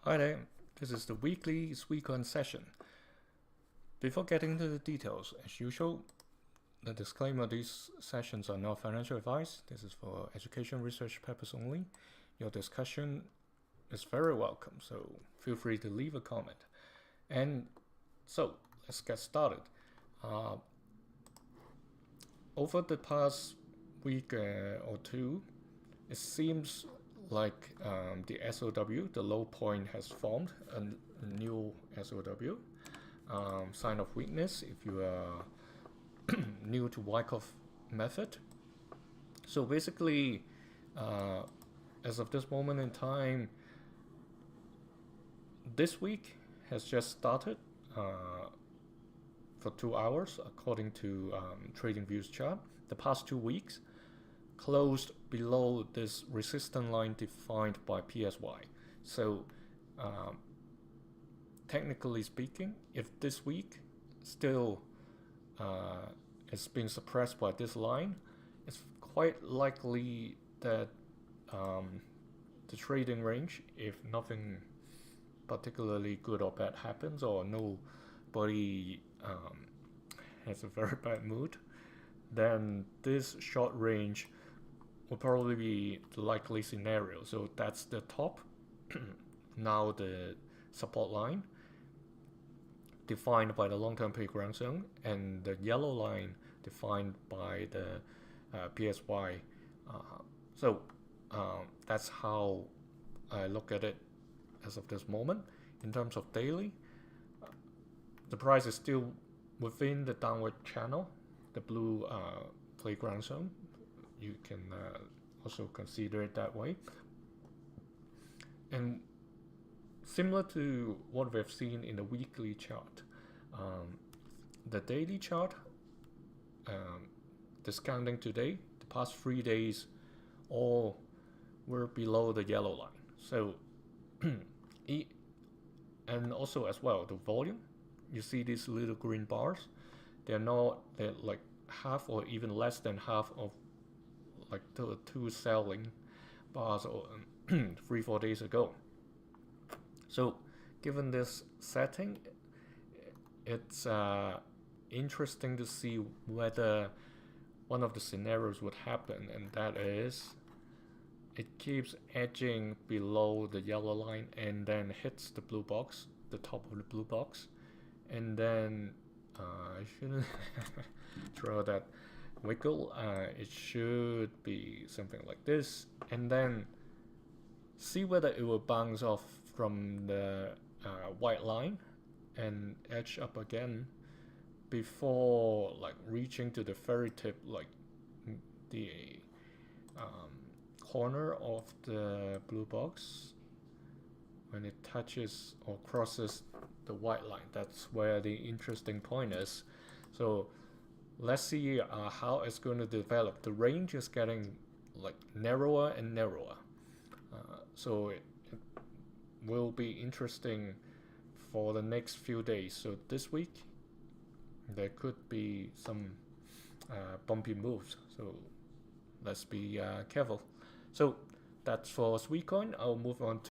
Hi there, this is the weekly SUI session. Before getting into the details, as usual, the disclaimer: these sessions are not financial advice. This is for education research purpose only. Your discussion is very welcome, so feel free to leave a comment. And so, let's get started. Over the past week or two, it seems like the SOW, the low point, has formed a new SOW. Sign of weakness if you are new to Wyckoff method. So basically, as of this moment in time, this week has just started for 2 hours according to TradingView's chart. The past 2 weeks closed below this resistance line defined by PSY. So technically speaking, if this week still is being suppressed by this line, it's quite likely that the trading range, if nothing particularly good or bad happens, or nobody has a very bad mood, then this short range will probably be the likely scenario. So that's the top. Now the support line defined by the long-term playground zone, and the yellow line defined by the PSY. So that's how I look at it as of this moment. In terms of daily, the price is still within the downward channel, the blue playground zone. You can also consider it that way. And similar to what we've seen in the weekly chart, the daily chart, discounting today, the past 3 days, all were below the yellow line. So, and also as well, the volume, you see these little green bars, they're like half or even less than half of like the two selling bars or 3-4 days ago. So given this setting, it's interesting to see whether one of the scenarios would happen, and that is it keeps edging below the yellow line and then hits the blue box, the top of the blue box, and then I shouldn't throw that wiggle. It should be something like this, and then see whether it will bounce off from the white line and edge up again before like reaching to the very tip, like the corner of the blue box. When it touches or crosses the white line, that's where the interesting point is. So let's see how it's going to develop. The range is getting like narrower and narrower, so it will be interesting for the next few days. So this week there could be some bumpy moves, so let's be careful. So that's for SUI. I'll move on